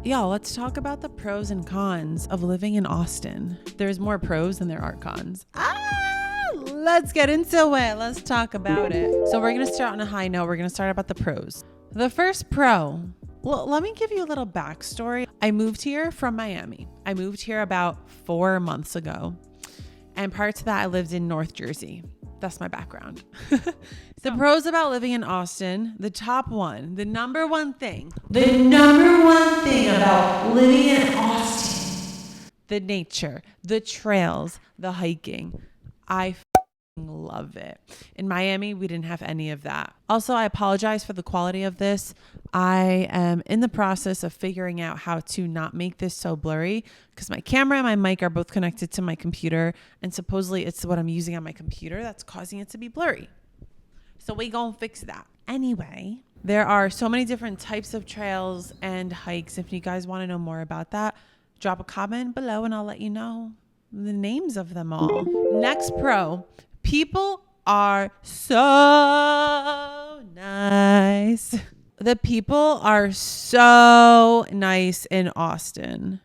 Yo, let's talk about the pros and cons of living in Austin. There's more pros than there are cons. Let's get into it. Let's talk about it. So we're going to start on a high note. We're going to start about the pros. The first pro, well, let me give you a little backstory. I moved here from Miami. I moved here about 4 months ago. And prior to that, I lived in North Jersey. That's my background. The pros about living in Austin, the top one, the number one thing about living in Austin, the nature, the trails, the hiking. I love it. In Miami, we didn't have any of that. Also, I apologize for the quality of this. I am in the process of figuring out how to not make this so blurry because my camera and my mic are both connected to my computer, and supposedly it's what I'm using on my computer that's causing it to be blurry. So we gonna fix that. Anyway, there are so many different types of trails and hikes. If you guys want to know more about that, drop a comment below and I'll let you know the names of them all. Next pro, people are so nice. The people are so nice in Austin.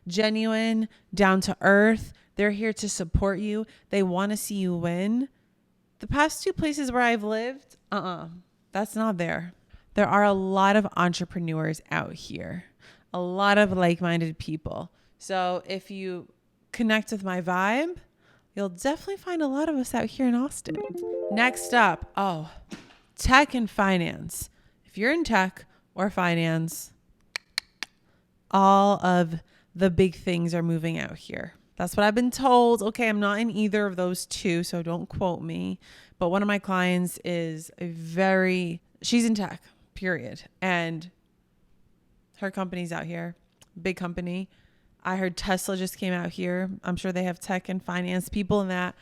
Genuine, down to earth. They're here to support you. They want to see you win. The past 2 places where I've lived, that's not there. There are a lot of entrepreneurs out here. A lot of like-minded people. So if you connect with my vibe, you'll definitely find a lot of us out here in Austin. Next up, tech and finance. If you're in tech or finance, all of the big things are moving out here. That's what I've been told. Okay, I'm not in either of those two, so don't quote me. But one of my clients is she's in tech, period. And her company's out here, big company. I heard Tesla just came out here. I'm sure they have tech and finance people in that.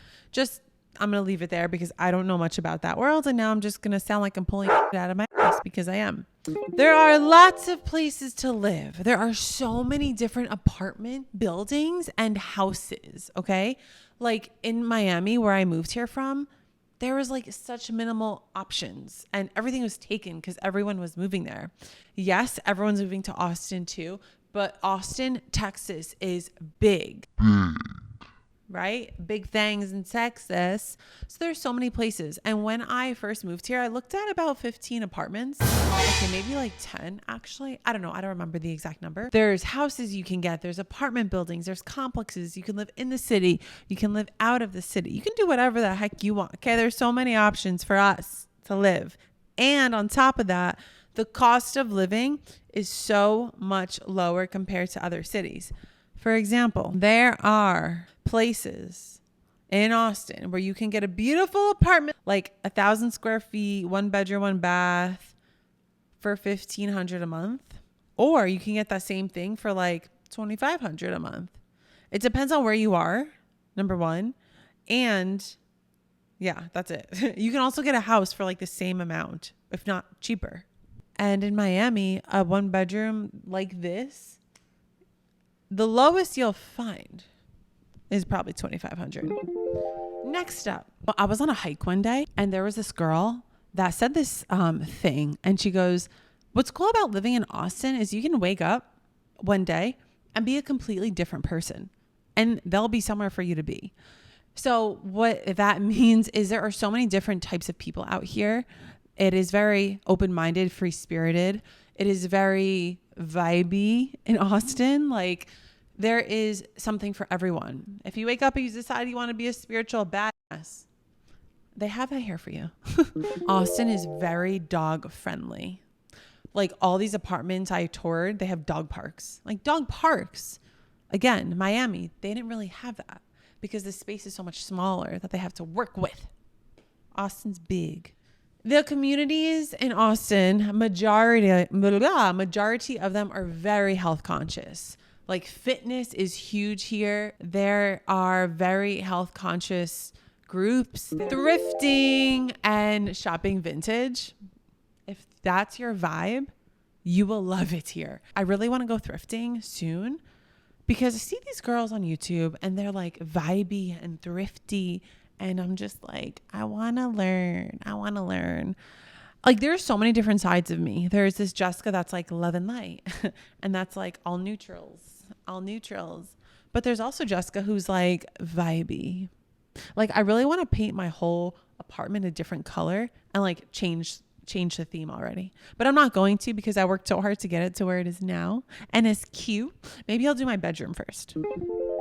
I'm going to leave it there because I don't know much about that world. And now I'm just going to sound like I'm pulling it out of my ass because I am. There are lots of places to live. There are so many different apartment buildings and houses. Okay. Like in Miami, where I moved here from, there was like such minimal options and everything was taken because everyone was moving there. Yes, everyone's moving to Austin too. But Austin, Texas is big, right? Big things in Texas. So there's so many places. And when I first moved here, I looked at about 15 apartments. Okay, maybe like 10 actually. I don't know. I don't remember the exact number. There's houses you can get. There's apartment buildings. There's complexes. You can live in the city. You can live out of the city. You can do whatever the heck you want. Okay, there's so many options for us to live. And on top of that, the cost of living is so much lower compared to other cities. For example, there are places in Austin where you can get a beautiful apartment, like 1,000 square feet, 1 bedroom, 1 bath for $1,500 a month. Or you can get that same thing for like $2,500 a month. It depends on where you are, number one. And yeah, that's it. You can also get a house for like the same amount, if not cheaper. And in Miami, a 1 bedroom like this, the lowest you'll find is probably $2,500. Next up, I was on a hike one day and there was this girl that said this thing. And she goes, what's cool about living in Austin is you can wake up one day and be a completely different person. And there'll be somewhere for you to be. So what that means is there are so many different types of people out here. It is very open-minded, free-spirited. It is very vibey in Austin. Like there is something for everyone. If you wake up and you decide you want to be a spiritual badass, they have that here for you. Austin is very dog friendly. Like all these apartments I toured, they have dog parks. Like dog parks. Again, Miami, they didn't really have that because the space is so much smaller that they have to work with. Austin's big. The communities in Austin, majority of them are very health conscious. Like fitness is huge here. There are very health conscious groups, thrifting and shopping vintage. If that's your vibe, you will love it here. I really want to go thrifting soon because I see these girls on YouTube and they're like vibey and thrifty. And I'm just like, I want to learn. Like there's so many different sides of me. There's this Jessica that's like love and light and that's like all neutrals. But there's also Jessica who's like vibey. Like I really want to paint my whole apartment a different color and like change the theme already. But I'm not going to because I worked so hard to get it to where it is now and it's cute. Maybe I'll do my bedroom first.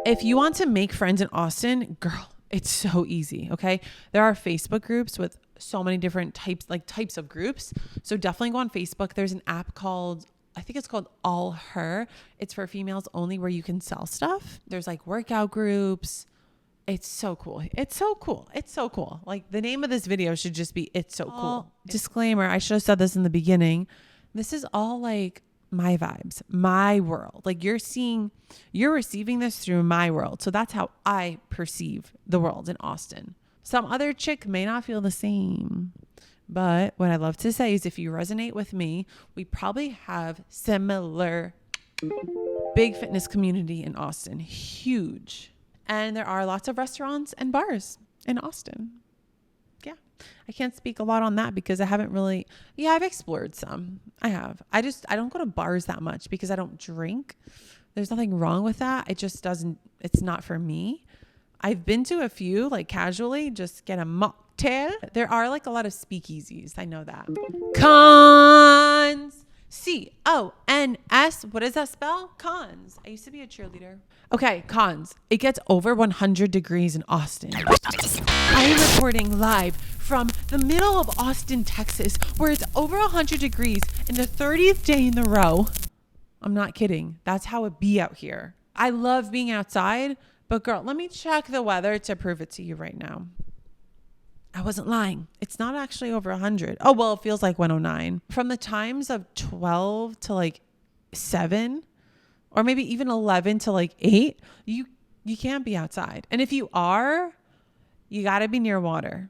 If you want to make friends in Austin, girl, it's so easy. Okay. There are Facebook groups with so many different types of groups. So definitely go on Facebook. There's an app called, I think it's called All Her. It's for females only where you can sell stuff. There's like workout groups. It's so cool. Like the name of this video should just be, it's so cool. Disclaimer. I should have said this in the beginning. This is all like my vibes, my world. Like you're receiving this through my world. So that's how I perceive the world in Austin. Some other chick may not feel the same, but what I love to say is if you resonate with me, we probably have similar big fitness community in Austin, huge. And there are lots of restaurants and bars in Austin. Yeah. I can't speak a lot on that because I haven't really, I've explored some. I have. I don't go to bars that much because I don't drink. There's nothing wrong with that. It's not for me. I've been to a few, like casually, just get a mocktail. There are like a lot of speakeasies. I know that. Cons. C-O-N-S. What does that spell? Cons. I used to be a cheerleader. Okay, cons. It gets over 100 degrees in Austin. I am reporting live from the middle of Austin, Texas, where it's over 100 degrees in the 30th day in a row. I'm not kidding. That's how it be out here. I love being outside. But girl, let me check the weather to prove it to you right now. I wasn't lying. It's not actually over 100. Oh, well, it feels like 109. From the times of 12 to like 7 or maybe even 11 to like 8, you can't be outside. And if you are, you got to be near water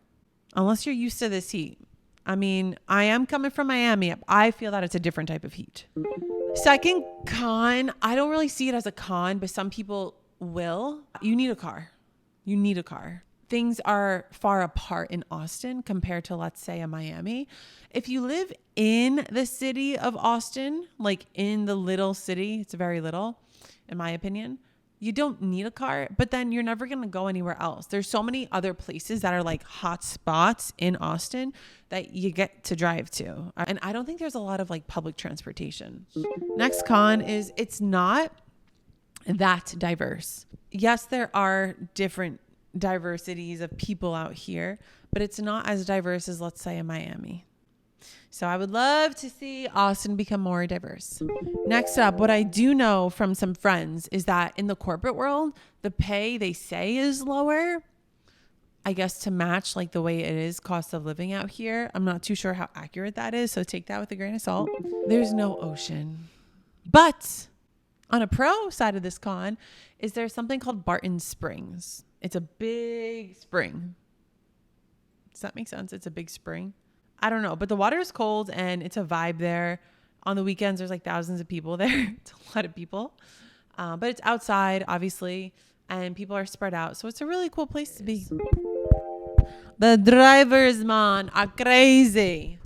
unless you're used to this heat. I mean, I am coming from Miami. I feel that it's a different type of heat. Second con, I don't really see it as a con, but some people will. You need a car. Things are far apart in Austin compared to, let's say, a Miami. If you live in the city of Austin, like in the little city, it's very little, in my opinion, you don't need a car, but then you're never going to go anywhere else. There's so many other places that are like hot spots in Austin that you get to drive to. And I don't think there's a lot of like public transportation. Next con is it's not that diverse. Yes, there are different diversities of people out here, but it's not as diverse as, let's say, in Miami. So I would love to see Austin become more diverse. Next up, what I do know from some friends is that in the corporate world, the pay they say is lower, I guess to match like the way it is cost of living out here. I'm not too sure how accurate that is, so take that with a grain of salt. There's no ocean. But on a pro side of this con is there's something called Barton Springs. It's a big spring. Does that make sense? It's a big spring. I don't know, but the water is cold and it's a vibe there. On the weekends, there's like thousands of people there. It's a lot of people, but it's outside, obviously, and people are spread out. So it's a really cool place to be. The drivers, man, are crazy.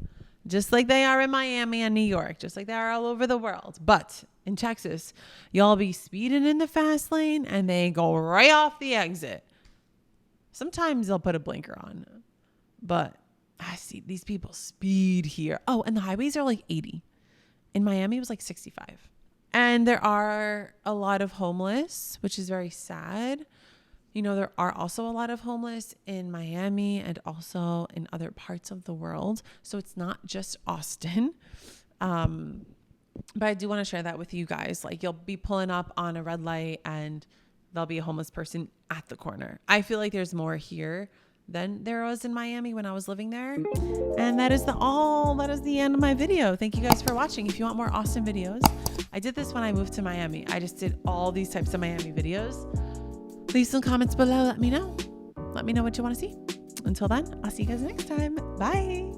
Just like they are in Miami and New York, just like they are all over the world. But in Texas, y'all be speeding in the fast lane and they go right off the exit. Sometimes they'll put a blinker on, but I see these people speed here. Oh, and the highways are like 80. In Miami, it was like 65. And there are a lot of homeless, which is very sad. You know, there are also a lot of homeless in Miami and also in other parts of the world. So it's not just Austin. But I do want to share that with you guys. Like you'll be pulling up on a red light and there'll be a homeless person at the corner. I feel like there's more here than there was in Miami when I was living there. And that is the end of my video. Thank you guys for watching. If you want more Austin videos, I did this when I moved to Miami. I just did all these types of Miami videos. Leave some comments below. Let me know what you want to see. Until then, I'll see you guys next time. Bye.